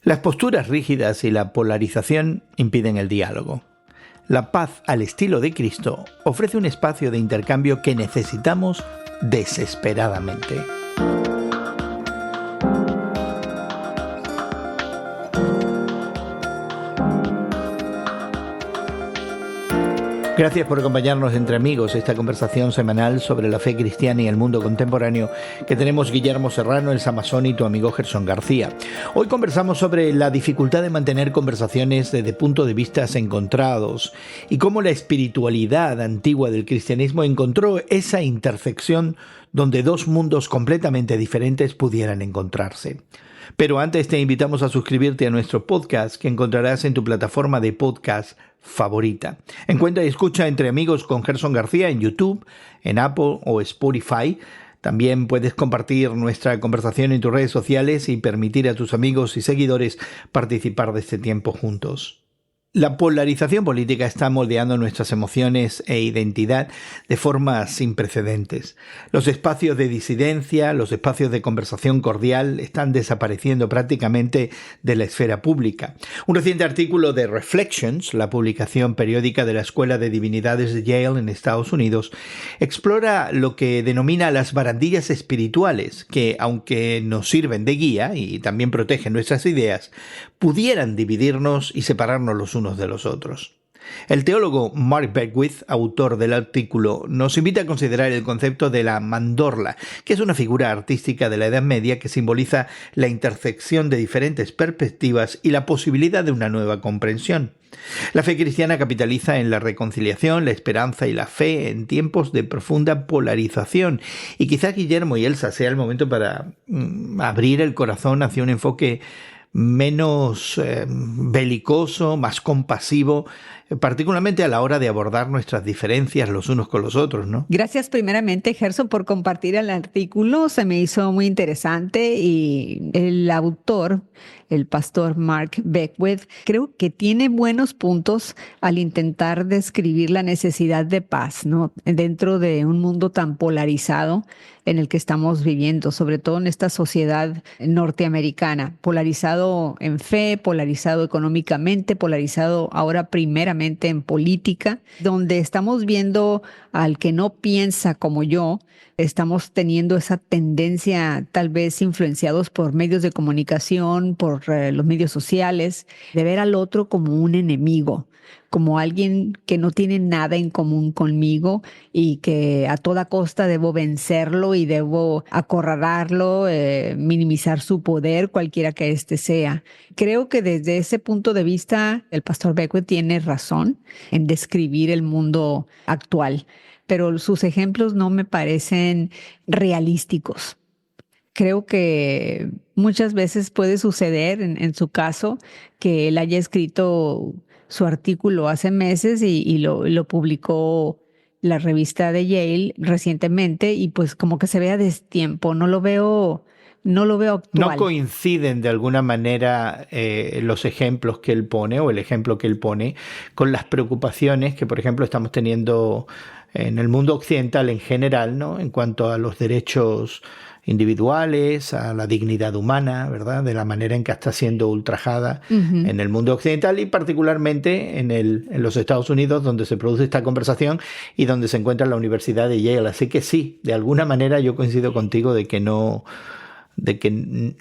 Las posturas rígidas y la polarización impiden el diálogo. La paz al estilo de Cristo ofrece un espacio de intercambio que necesitamos desesperadamente. Gracias por acompañarnos entre amigos, esta conversación semanal sobre la fe cristiana y el mundo contemporáneo que tenemos Guillermo Serrano, el Samazón y tu amigo Gerson García. Hoy conversamos sobre la dificultad de mantener conversaciones desde puntos de vista encontrados y cómo la espiritualidad antigua del cristianismo encontró esa intersección donde dos mundos completamente diferentes pudieran encontrarse. Pero antes te invitamos a suscribirte a nuestro podcast que encontrarás en tu plataforma de podcast favorita. Encuentra y escucha Entre Amigos con Gerson García en YouTube, en Apple o Spotify. También puedes compartir nuestra conversación en tus redes sociales y permitir a tus amigos y seguidores participar de este tiempo juntos. La polarización política está moldeando nuestras emociones e identidad de forma sin precedentes. Los espacios de disidencia, los espacios de conversación cordial están desapareciendo prácticamente de la esfera pública. Un reciente artículo de Reflections, la publicación periódica de la Escuela de Divinidades de Yale en Estados Unidos, explora lo que denomina las barandillas espirituales, que, aunque nos sirven de guía y también protegen nuestras ideas, pudieran dividirnos y separarnos los unos de los otros. El teólogo Mark Beckwith, autor del artículo, nos invita a considerar el concepto de la mandorla, que es una figura artística de la Edad Media que simboliza la intersección de diferentes perspectivas y la posibilidad de una nueva comprensión. La fe cristiana capitaliza en la reconciliación, la esperanza y la fe en tiempos de profunda polarización. Y quizá Guillermo y Elsa sea el momento para abrir el corazón hacia un enfoque menos belicoso, más compasivo, particularmente a la hora de abordar nuestras diferencias los unos con los otros, ¿no? Gracias primeramente, Gerson, por compartir el artículo. Se me hizo muy interesante y el autor, el pastor Mark Beckwith, creo que tiene buenos puntos al intentar describir la necesidad de paz, ¿no? Dentro de un mundo tan polarizado en el que estamos viviendo, sobre todo en esta sociedad norteamericana, polarizado en fe, polarizado económicamente, polarizado ahora primeramente en política, donde estamos viendo al que no piensa como yo, estamos teniendo esa tendencia, tal vez influenciados por medios de comunicación, por los medios sociales, de ver al otro como un enemigo, como alguien que no tiene nada en común conmigo y que a toda costa debo vencerlo y debo acorralarlo, minimizar su poder, cualquiera que éste sea. Creo que desde ese punto de vista el pastor Beckwith tiene razón en describir el mundo actual, pero sus ejemplos no me parecen realísticos. Creo que muchas veces puede suceder en su caso que él haya escrito su artículo hace meses y lo publicó la revista de Yale recientemente y pues como que se ve a destiempo, no lo veo actual. No coinciden de alguna manera los ejemplos que él pone o el ejemplo que él pone con las preocupaciones que, por ejemplo, estamos teniendo en el mundo occidental en general, ¿no? En cuanto a los derechos individuales, a la dignidad humana, ¿verdad? De la manera en que está siendo ultrajada en el mundo occidental y particularmente en los Estados Unidos, donde se produce esta conversación y donde se encuentra la Universidad de Yale. Así que sí, de alguna manera yo coincido contigo de que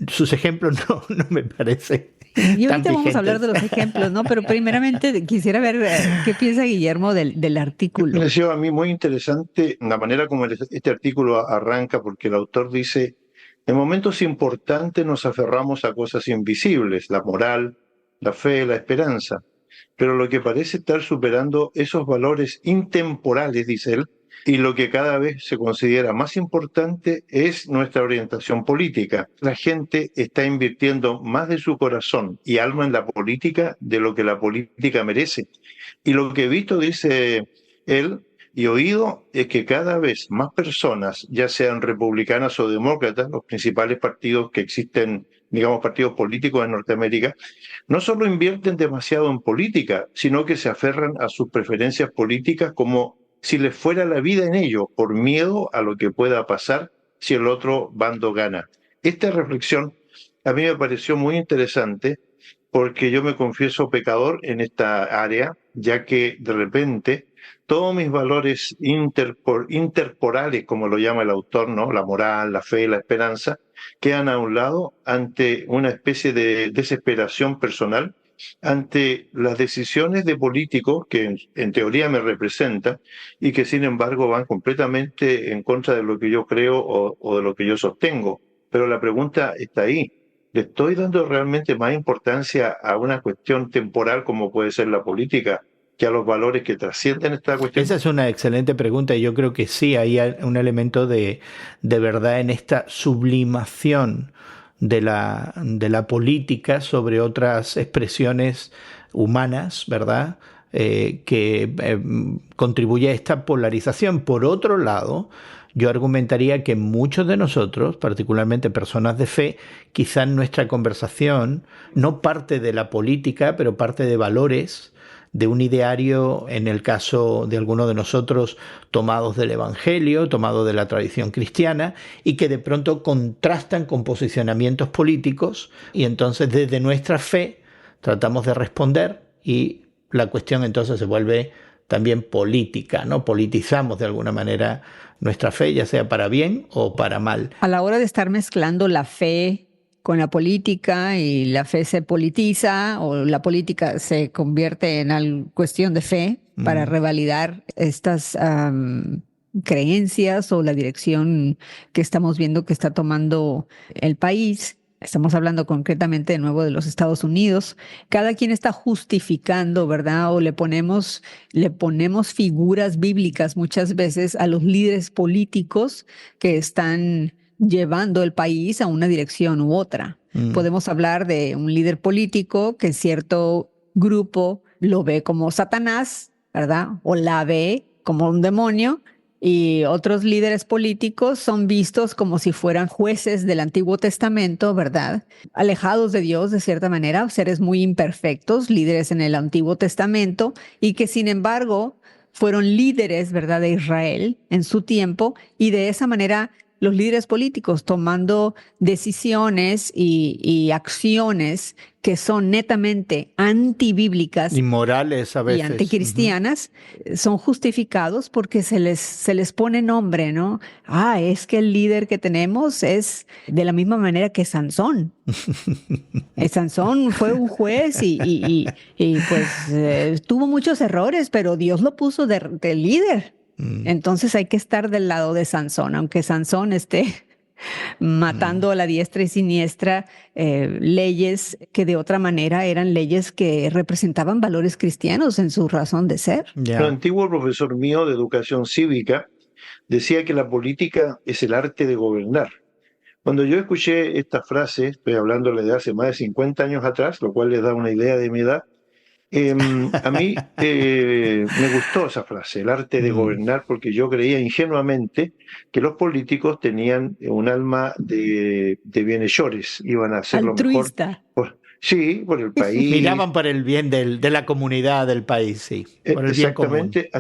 sus ejemplos no me parecen. Y ahorita vamos a hablar de los ejemplos, ¿no? Pero primeramente quisiera ver qué piensa Guillermo del artículo. Me pareció a mí muy interesante la manera como este artículo arranca, porque el autor dice: en momentos importantes nos aferramos a cosas invisibles, la moral, la fe, la esperanza. Pero lo que parece estar superando esos valores intemporales, dice él, y lo que cada vez se considera más importante es nuestra orientación política. La gente está invirtiendo más de su corazón y alma en la política de lo que la política merece. Y lo que he visto, dice él, y oído, es que cada vez más personas, ya sean republicanas o demócratas, los principales partidos que existen, digamos, partidos políticos en Norteamérica, no solo invierten demasiado en política, sino que se aferran a sus preferencias políticas como si les fuera la vida en ello, por miedo a lo que pueda pasar si el otro bando gana. Esta reflexión a mí me pareció muy interesante porque yo me confieso pecador en esta área, ya que de repente todos mis valores interporales, como lo llama el autor, ¿no? La moral, la fe, la esperanza, quedan a un lado ante una especie de desesperación personal, ante las decisiones de políticos que en teoría me representan y que sin embargo van completamente en contra de lo que yo creo o de lo que yo sostengo. Pero la pregunta está ahí. ¿Le estoy dando realmente más importancia a una cuestión temporal como puede ser la política que a los valores que trascienden esta cuestión? Esa es una excelente pregunta y yo creo que sí, hay un elemento de verdad en esta sublimación de la política sobre otras expresiones humanas, ¿verdad? Que contribuye a esta polarización. Por otro lado, yo argumentaría que muchos de nosotros, particularmente personas de fe, quizá en nuestra conversación no parte de la política, pero parte de valores, de un ideario, en el caso de algunos de nosotros, tomados del Evangelio, tomados de la tradición cristiana, y que de pronto contrastan con posicionamientos políticos, y entonces desde nuestra fe tratamos de responder, y la cuestión entonces se vuelve también política, ¿no? Politizamos de alguna manera nuestra fe, ya sea para bien o para mal. A la hora de estar mezclando la fe con la política y la fe se politiza o la política se convierte en cuestión de fe para revalidar estas creencias o la dirección que estamos viendo que está tomando el país. Estamos hablando concretamente de nuevo de los Estados Unidos. Cada quien está justificando, ¿verdad? O le ponemos figuras bíblicas muchas veces a los líderes políticos que están llevando el país a una dirección u otra. Podemos hablar de un líder político que cierto grupo lo ve como Satanás, ¿verdad? O la ve como un demonio. Y otros líderes políticos son vistos como si fueran jueces del Antiguo Testamento, ¿verdad? Alejados de Dios de cierta manera, seres muy imperfectos, líderes en el Antiguo Testamento, y que sin embargo fueron líderes, ¿verdad?, de Israel en su tiempo, y de esa manera los líderes políticos tomando decisiones y acciones que son netamente antibíblicas Inmorales a veces. Y anticristianas, son justificados porque se les pone nombre, ¿no? Es que el líder que tenemos es de la misma manera que Sansón. Sansón fue un juez y pues tuvo muchos errores, pero Dios lo puso de líder. Entonces hay que estar del lado de Sansón, aunque Sansón esté matando a la diestra y siniestra leyes que de otra manera eran leyes que representaban valores cristianos en su razón de ser. Un antiguo profesor mío de educación cívica decía que la política es el arte de gobernar. Cuando yo escuché esta frase, estoy hablándole de hace más de 50 años atrás, lo cual les da una idea de mi edad, a mí me gustó esa frase, el arte de gobernar, porque yo creía ingenuamente que los políticos tenían un alma de bienhechores, iban a hacer altruista. Lo mejor. Sí, por el país. Miraban por el bien de la comunidad del país, sí. Por el bien común. Exactamente,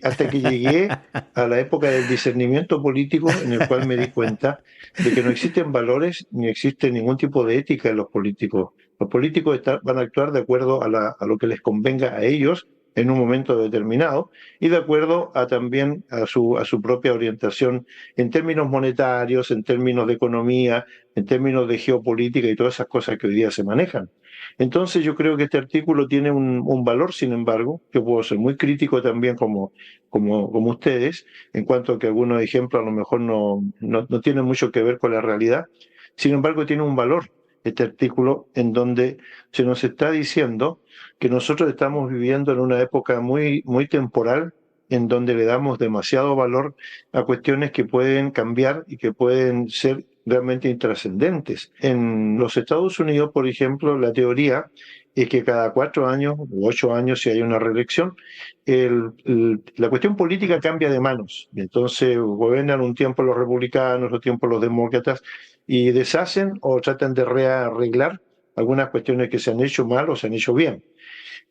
hasta que llegué a la época del discernimiento político, en el cual me di cuenta de que no existen valores ni existe ningún tipo de ética en los políticos. Los políticos van a actuar de acuerdo a lo que les convenga a ellos en un momento determinado y de acuerdo también a su propia orientación en términos monetarios, en términos de economía, en términos de geopolítica y todas esas cosas que hoy día se manejan. Entonces yo creo que este artículo tiene un valor, sin embargo, que puedo ser muy crítico también como ustedes, en cuanto a que algunos ejemplos a lo mejor no tienen mucho que ver con la realidad. Sin embargo, tiene un valor este artículo en donde se nos está diciendo que nosotros estamos viviendo en una época muy, muy temporal, en donde le damos demasiado valor a cuestiones que pueden cambiar y que pueden ser realmente intrascendentes. En los Estados Unidos, por ejemplo, la teoría es que cada 4 años u 8 años, si hay una reelección, la cuestión política cambia de manos. Entonces gobiernan un tiempo los republicanos, otro tiempo los demócratas, y deshacen o tratan de rearreglar algunas cuestiones que se han hecho mal o se han hecho bien.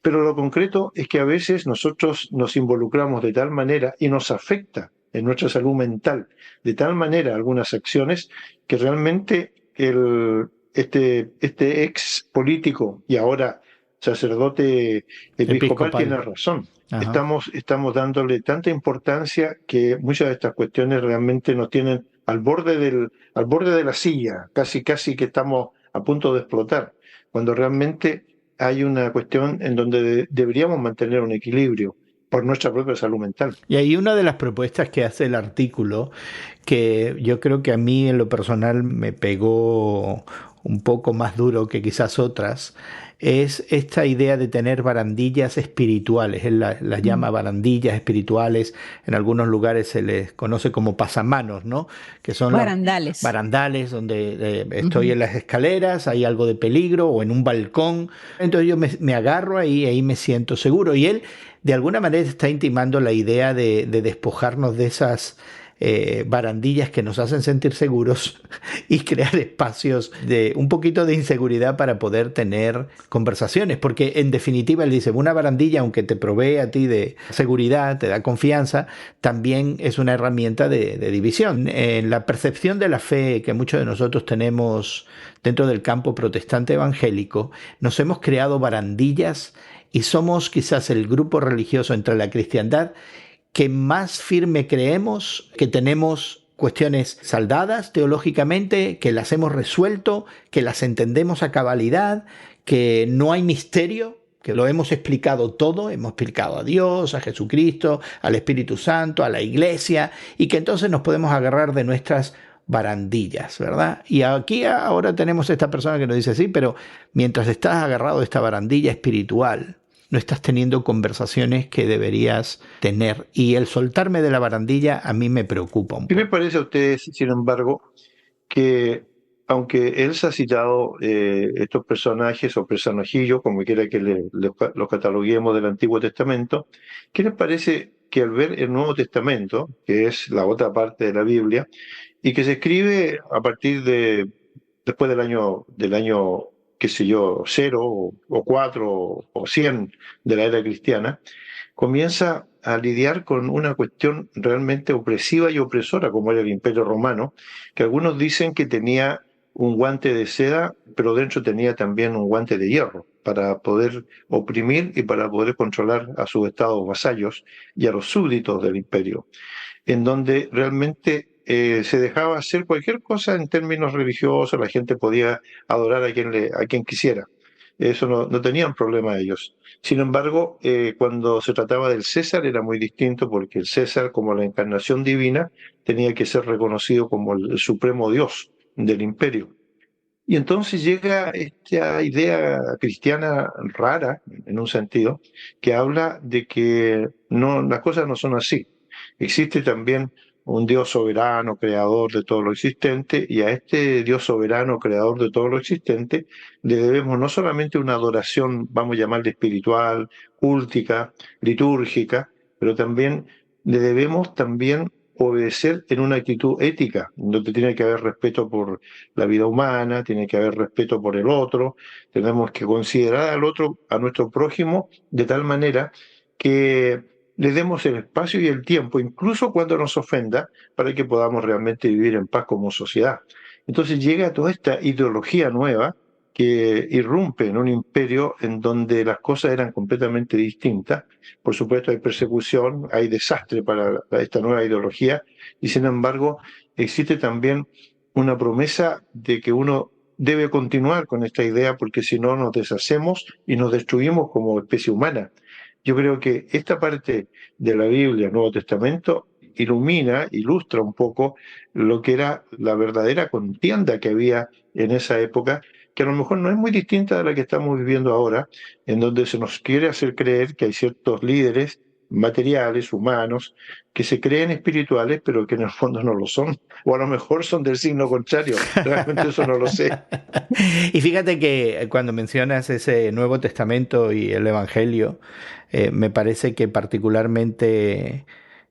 Pero lo concreto es que a veces nosotros nos involucramos de tal manera y nos afecta en nuestra salud mental de tal manera algunas acciones que realmente el este ex político y ahora sacerdote episcopal tiene razón. Estamos dándole tanta importancia que muchas de estas cuestiones realmente nos tienen al borde de la silla, casi que estamos a punto de explotar, cuando realmente hay una cuestión en donde deberíamos mantener un equilibrio por nuestra propia salud mental. Y ahí una de las propuestas que hace el artículo, que yo creo que a mí en lo personal me pegó un poco más duro que quizás otras, es esta idea de tener barandillas espirituales. Él las llama barandillas espirituales. En algunos lugares se les conoce como pasamanos, ¿no? Que son barandales. Barandales, donde estoy en las escaleras, hay algo de peligro, o en un balcón. Entonces yo me agarro ahí me siento seguro. Y él, de alguna manera, está intimando la idea de despojarnos de esas barandillas que nos hacen sentir seguros y crear espacios de un poquito de inseguridad para poder tener conversaciones, porque en definitiva él dice, una barandilla, aunque te provee a ti de seguridad, te da confianza, también es una herramienta de división. En la percepción de la fe que muchos de nosotros tenemos dentro del campo protestante evangélico, nos hemos creado barandillas y somos quizás el grupo religioso entre la cristiandad que más firme creemos, que tenemos cuestiones saldadas teológicamente, que las hemos resuelto, que las entendemos a cabalidad, que no hay misterio, que lo hemos explicado todo, hemos explicado a Dios, a Jesucristo, al Espíritu Santo, a la Iglesia, y que entonces nos podemos agarrar de nuestras barandillas, ¿verdad? Y aquí ahora tenemos esta persona que nos dice, sí, pero mientras estás agarrado de esta barandilla espiritual, no estás teniendo conversaciones que deberías tener. Y el soltarme de la barandilla a mí me preocupa un poco. ¿Qué me parece a ustedes, sin embargo, que aunque él se ha citado estos personajes o personajillos, como quiera que los cataloguemos del Antiguo Testamento, ¿qué les parece que al ver el Nuevo Testamento, que es la otra parte de la Biblia, y que se escribe a partir después del año qué sé yo, 0 o 4 o 100 de la era cristiana, comienza a lidiar con una cuestión realmente opresiva y opresora, como era el Imperio Romano, que algunos dicen que tenía un guante de seda, pero dentro tenía también un guante de hierro, para poder oprimir y para poder controlar a sus estados vasallos y a los súbditos del imperio, en donde realmente se dejaba hacer cualquier cosa en términos religiosos, la gente podía adorar a quien quisiera. Eso no tenían problema ellos. Sin embargo, cuando se trataba del César era muy distinto, porque el César, como la encarnación divina, tenía que ser reconocido como el supremo Dios del imperio. Y entonces llega esta idea cristiana rara, en un sentido, que habla de que las cosas no son así. Existe también un Dios soberano, creador de todo lo existente, y a este Dios soberano, creador de todo lo existente, le debemos no solamente una adoración, vamos a llamarle espiritual, cúltica, litúrgica, pero también le debemos también obedecer en una actitud ética, donde tiene que haber respeto por la vida humana, tiene que haber respeto por el otro, tenemos que considerar al otro, a nuestro prójimo, de tal manera que le demos el espacio y el tiempo, incluso cuando nos ofenda, para que podamos realmente vivir en paz como sociedad. Entonces llega toda esta ideología nueva que irrumpe en un imperio en donde las cosas eran completamente distintas. Por supuesto hay persecución, hay desastre para esta nueva ideología, y sin embargo existe también una promesa de que uno debe continuar con esta idea, porque si no nos deshacemos y nos destruimos como especie humana. Yo creo que esta parte de la Biblia, el Nuevo Testamento, ilustra un poco lo que era la verdadera contienda que había en esa época, que a lo mejor no es muy distinta de la que estamos viviendo ahora, en donde se nos quiere hacer creer que hay ciertos líderes materiales, humanos, que se creen espirituales, pero que en el fondo no lo son, o a lo mejor son del signo contrario, realmente eso no lo sé. Y fíjate que cuando mencionas ese Nuevo Testamento y el Evangelio, me parece que particularmente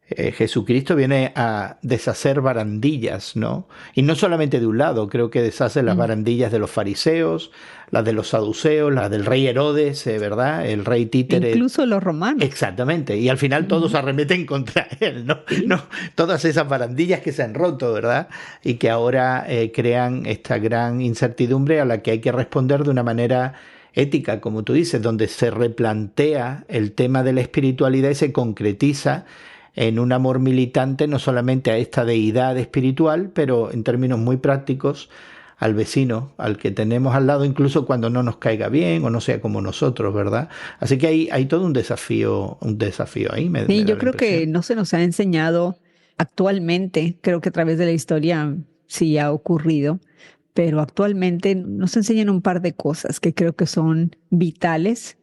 Jesucristo viene a deshacer barandillas, ¿no? Y no solamente de un lado, creo que deshace las barandillas de los fariseos, las de los saduceos, las del rey Herodes, ¿verdad? El rey títere. Incluso los romanos. Exactamente, y al final todos arremeten contra él, ¿no? Sí. No, todas esas barandillas que se han roto, ¿verdad? Y que ahora crean esta gran incertidumbre a la que hay que responder de una manera ética, como tú dices, donde se replantea el tema de la espiritualidad y se concretiza en un amor militante no solamente a esta deidad espiritual, pero en términos muy prácticos al vecino, al que tenemos al lado, incluso cuando no nos caiga bien o no sea como nosotros, ¿verdad? Así que hay todo un desafío ahí. Sí, yo creo que no se nos ha enseñado actualmente, creo que a través de la historia sí ha ocurrido, pero actualmente nos enseñan un par de cosas que creo que son vitales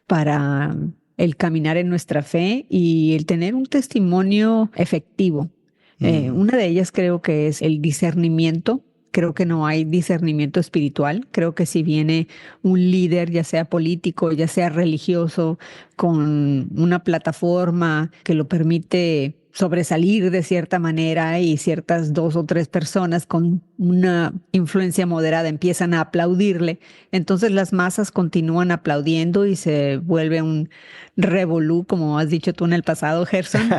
para el caminar en nuestra fe y el tener un testimonio efectivo. Una de ellas creo que es el discernimiento. Creo que no hay discernimiento espiritual. Creo que si viene un líder, ya sea político, ya sea religioso, con una plataforma que lo permite sobresalir de cierta manera y ciertas 2 o 3 personas con una influencia moderada empiezan a aplaudirle, entonces las masas continúan aplaudiendo y se vuelve un revolú, como has dicho tú en el pasado, Gerson,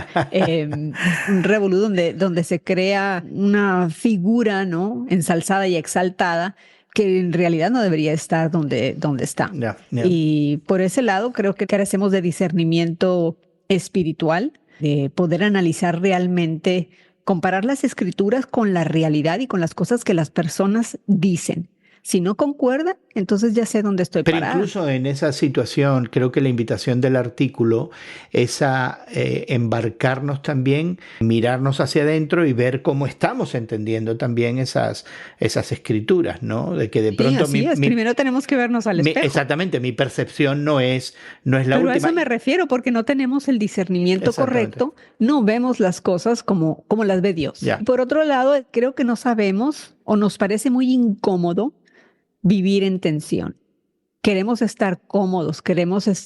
un revolú donde se crea una figura, ¿no? Ensalzada y exaltada que en realidad no debería estar donde está. Yeah. Y por ese lado creo que carecemos de discernimiento espiritual, de poder analizar realmente, comparar las escrituras con la realidad y con las cosas que las personas dicen. Si no concuerda, entonces ya sé dónde estoy Pero parada. incluso en esa situación, creo que la invitación del artículo es a embarcarnos también, mirarnos hacia adentro y ver cómo estamos entendiendo también esas escrituras, ¿no? De que de pronto Sí, así es. Primero tenemos que vernos al espejo. Exactamente, mi percepción no es la Pero última. a eso me refiero, porque no tenemos el discernimiento correcto, no vemos las cosas como las ve Dios. Yeah. Por otro lado, creo que no sabemos o nos parece muy incómodo vivir en tensión. Queremos estar cómodos,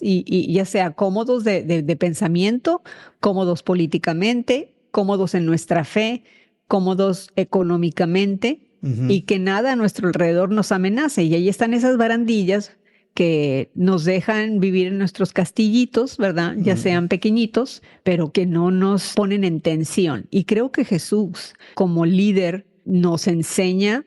y ya sea cómodos de pensamiento, cómodos políticamente, cómodos en nuestra fe, cómodos económicamente, y que nada a nuestro alrededor nos amenace. Y ahí están esas barandillas que nos dejan vivir en nuestros castillitos, ¿verdad? Ya sean pequeñitos, pero que no nos ponen en tensión. Y creo que Jesús, como líder, nos enseña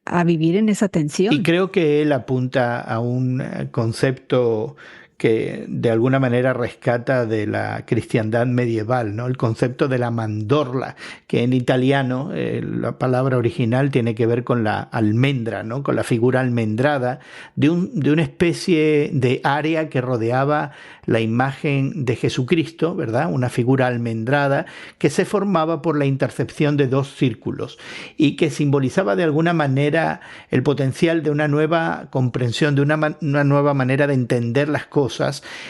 a vivir en esa tensión. Y creo que él apunta a un concepto que de alguna manera rescata de la cristiandad medieval, ¿no? El concepto de la mandorla, que en italiano la palabra original tiene que ver con la almendra, ¿no? Con la figura almendrada de una especie de área que rodeaba la imagen de Jesucristo, ¿verdad? Una figura almendrada que se formaba por la intercepción de 2 círculos y que simbolizaba de alguna manera el potencial de una nueva comprensión, de una nueva manera de entender las cosas,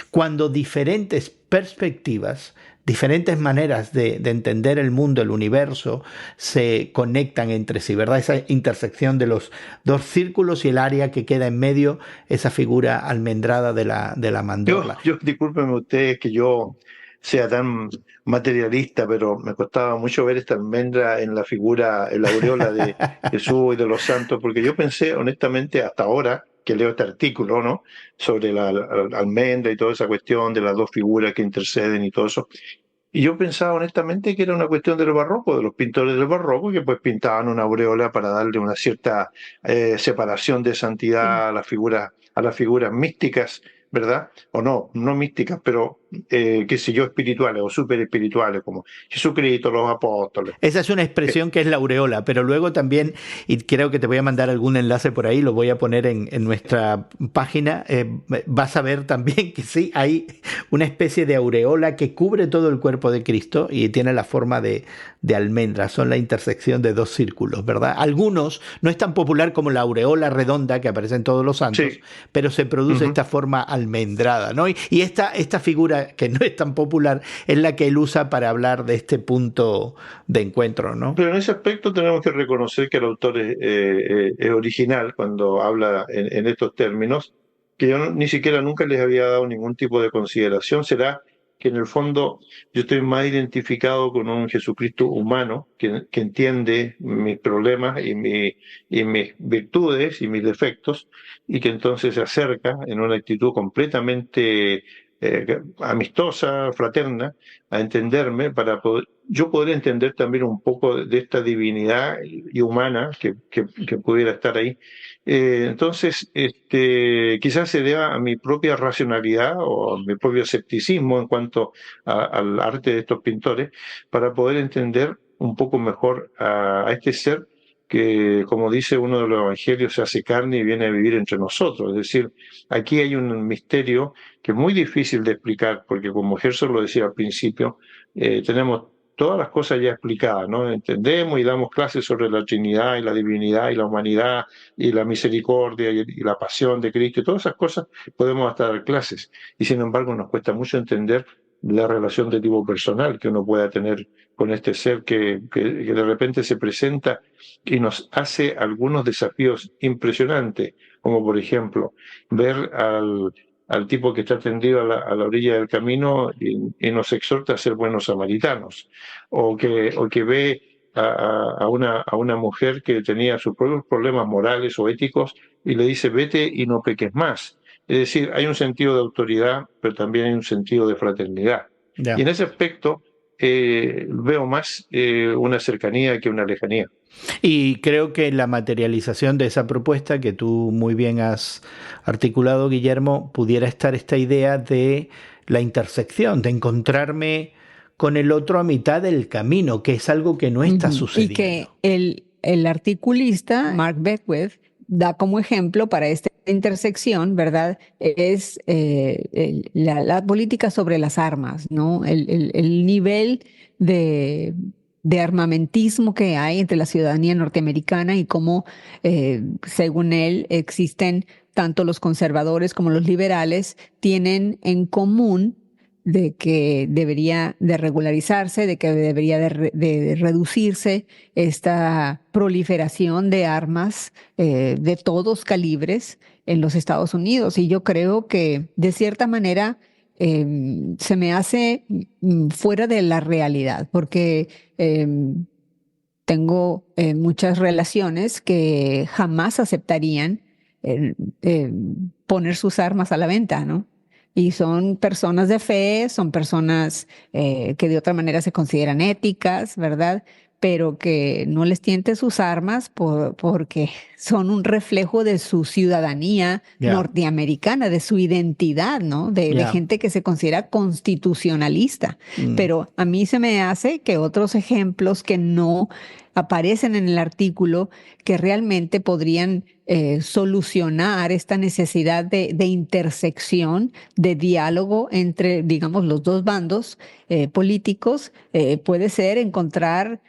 cuando diferentes perspectivas, diferentes maneras de entender el mundo, el universo, se conectan entre sí, ¿verdad? Esa intersección de los 2 círculos y el área que queda en medio, esa figura almendrada de la mandorla. Yo discúlpenme ustedes que yo sea tan materialista, pero me costaba mucho ver esta almendra en la figura, en la aureola de Jesús y de los santos, porque yo pensé honestamente hasta ahora que leo este artículo, ¿no? Sobre la almendra y toda esa cuestión de las 2 figuras que interceden y todo eso. Y yo pensaba honestamente que era una cuestión del barroco, de los pintores del barroco, que pues pintaban una aureola para darle una cierta separación de santidad a las figuras místicas, ¿verdad? O no místicas, pero qué sé yo, espirituales o súper espirituales, como Jesucristo, los apóstoles. Esa es una expresión que es la aureola, pero luego también, y creo que te voy a mandar algún enlace por ahí, lo voy a poner en nuestra página, vas a ver también que sí, hay una especie de aureola que cubre todo el cuerpo de Cristo y tiene la forma de almendra, son la intersección de 2 círculos, ¿verdad? Algunos, no es tan popular como la aureola redonda que aparece en todos los santos, sí, pero se produce esta forma almendrada, ¿no? Y esta figura que no es tan popular es la que él usa para hablar de este punto de encuentro, ¿no? Pero en ese aspecto tenemos que reconocer que el autor es original cuando habla en estos términos, que yo ni siquiera nunca les había dado ningún tipo de consideración. Será que en el fondo yo estoy más identificado con un Jesucristo humano que entiende mis problemas y mis virtudes y mis defectos, y que entonces se acerca en una actitud completamente amistosa, fraterna, a entenderme para poder, yo poder entender también un poco de esta divinidad y humana que pudiera estar ahí. Entonces, quizás se deba a mi propia racionalidad o a mi propio escepticismo en cuanto al arte de estos pintores, para poder entender un poco mejor a este ser que, como dice uno de los evangelios, se hace carne y viene a vivir entre nosotros. Es decir, aquí hay un misterio que es muy difícil de explicar, porque como Gerson lo decía al principio, tenemos todas las cosas ya explicadas, ¿no? Entendemos y damos clases sobre la Trinidad y la divinidad y la humanidad y la misericordia y la pasión de Cristo, y todas esas cosas podemos hasta dar clases. Y sin embargo nos cuesta mucho entender la relación de tipo personal que uno pueda tener con este ser que de repente se presenta y nos hace algunos desafíos impresionantes, como por ejemplo ver al tipo que está tendido a la orilla del camino y nos exhorta a ser buenos samaritanos, o que ve a una mujer que tenía sus propios problemas morales o éticos y le dice vete y no peques más. Es decir, hay un sentido de autoridad, pero también hay un sentido de fraternidad. Y en ese aspecto veo más una cercanía que una lejanía. Y creo que la materialización de esa propuesta que tú muy bien has articulado, Guillermo, pudiera estar esta idea de la intersección, de encontrarme con el otro a mitad del camino, que es algo que no está sucediendo. Y que el articulista, Mark Beckwith, da como ejemplo para esta intersección, ¿verdad? Es la política sobre las armas, ¿no? El nivel de armamentismo que hay entre la ciudadanía norteamericana y cómo, según él, existen tanto los conservadores como los liberales, tienen en común de que debería de regularizarse, de que debería de reducirse esta proliferación de armas de todos calibres en los Estados Unidos. Y yo creo que, de cierta manera, se me hace fuera de la realidad, porque tengo muchas relaciones que jamás aceptarían poner sus armas a la venta, ¿no? Y son personas de fe, son personas que de otra manera se consideran éticas, ¿verdad? Pero que no les tienten sus armas porque son un reflejo de su ciudadanía norteamericana, de su identidad, ¿no? De gente que se considera constitucionalista. Pero a mí se me hace que otros ejemplos que no aparecen en el artículo, que realmente podrían solucionar esta necesidad de intersección, de diálogo entre, digamos, los dos bandos políticos, puede ser encontrar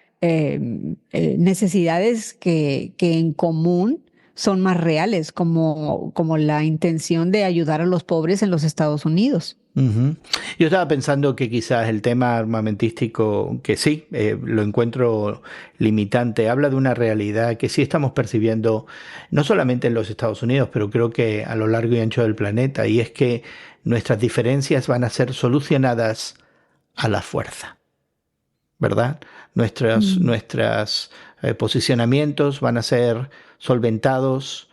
necesidades que en común son más reales, como la intención de ayudar a los pobres en los Estados Unidos. Uh-huh. Yo estaba pensando que quizás el tema armamentístico, que sí, lo encuentro limitante, habla de una realidad que sí estamos percibiendo, no solamente en los Estados Unidos, pero creo que a lo largo y ancho del planeta, y es que nuestras diferencias van a ser solucionadas a la fuerza, ¿verdad? Nuestros posicionamientos van a ser solventados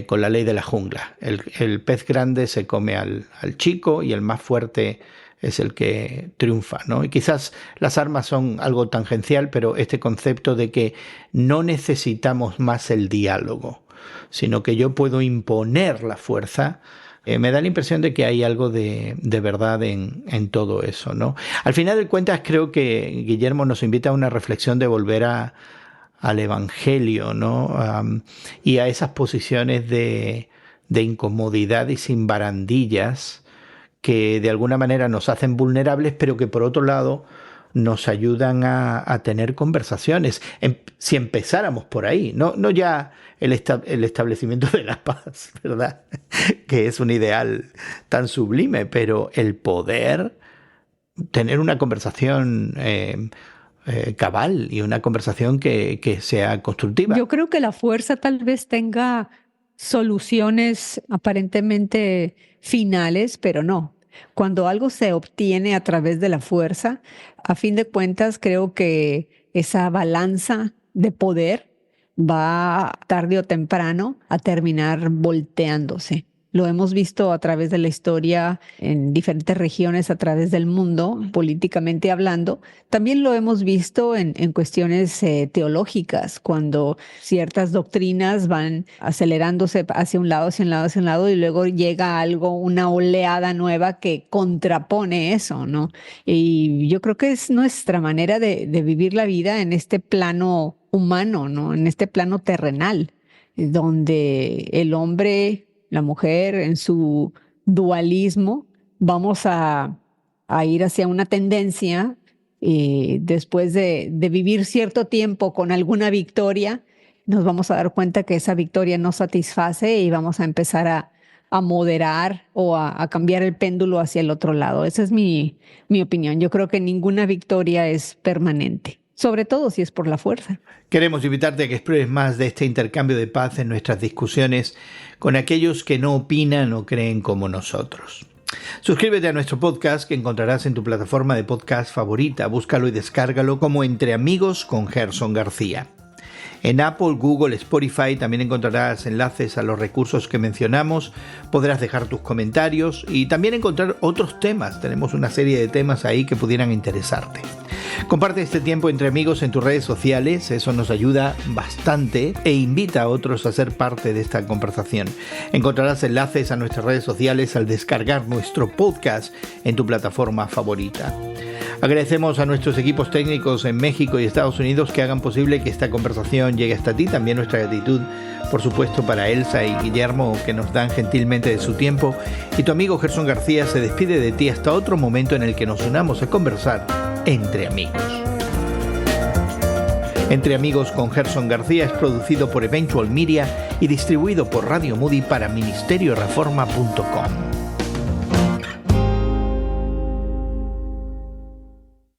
con la ley de la jungla. El pez grande se come al chico y el más fuerte es el que triunfa, ¿no? Y quizás las armas son algo tangencial, pero este concepto de que no necesitamos más el diálogo, sino que yo puedo imponer la fuerza, me da la impresión de que hay algo de verdad en todo eso, ¿no? Al final de cuentas, creo que Guillermo nos invita a una reflexión de volver al Evangelio, ¿no? Y a esas posiciones de incomodidad y sin barandillas que de alguna manera nos hacen vulnerables, pero que por otro lado nos ayudan a tener conversaciones. Si empezáramos por ahí, no ya el establecimiento de la paz, ¿verdad? Que es un ideal tan sublime, pero el poder tener una conversación cabal y una conversación que sea constructiva. Yo creo que la fuerza tal vez tenga soluciones aparentemente finales, pero no. Cuando algo se obtiene a través de la fuerza, a fin de cuentas creo que esa balanza de poder va tarde o temprano a terminar volteándose. Lo hemos visto a través de la historia en diferentes regiones a través del mundo, políticamente hablando. También lo hemos visto en cuestiones teológicas, cuando ciertas doctrinas van acelerándose hacia un lado, hacia un lado, hacia un lado, y luego llega algo, una oleada nueva que contrapone eso, ¿no? Y yo creo que es nuestra manera de vivir la vida en este plano humano, ¿no? En este plano terrenal, donde el hombre, la mujer, en su dualismo, vamos a ir hacia una tendencia después de vivir cierto tiempo con alguna victoria, nos vamos a dar cuenta que esa victoria no satisface y vamos a empezar a moderar o a cambiar el péndulo hacia el otro lado. Esa es mi opinión. Yo creo que ninguna victoria es permanente, sobre todo si es por la fuerza. Queremos invitarte a que explores más de este intercambio de paz en nuestras discusiones con aquellos que no opinan o creen como nosotros. Suscríbete a nuestro podcast que encontrarás en tu plataforma de podcast favorita. Búscalo y descárgalo como Entre Amigos con Gerson García. En Apple, Google, Spotify también encontrarás enlaces a los recursos que mencionamos, podrás dejar tus comentarios y también encontrar otros temas. Tenemos una serie de temas ahí que pudieran interesarte. Comparte este tiempo entre amigos en tus redes sociales, eso nos ayuda bastante e invita a otros a ser parte de esta conversación. Encontrarás enlaces a nuestras redes sociales al descargar nuestro podcast en tu plataforma favorita. Agradecemos a nuestros equipos técnicos en México y Estados Unidos que hagan posible que esta conversación llegue hasta ti. También nuestra gratitud, por supuesto, para Elsa y Guillermo, que nos dan gentilmente de su tiempo. Y tu amigo Gerson García se despide de ti hasta otro momento en el que nos unamos a conversar entre amigos. Entre Amigos con Gerson García es producido por Eventual Media y distribuido por Radio Moody para ministerioreforma.com.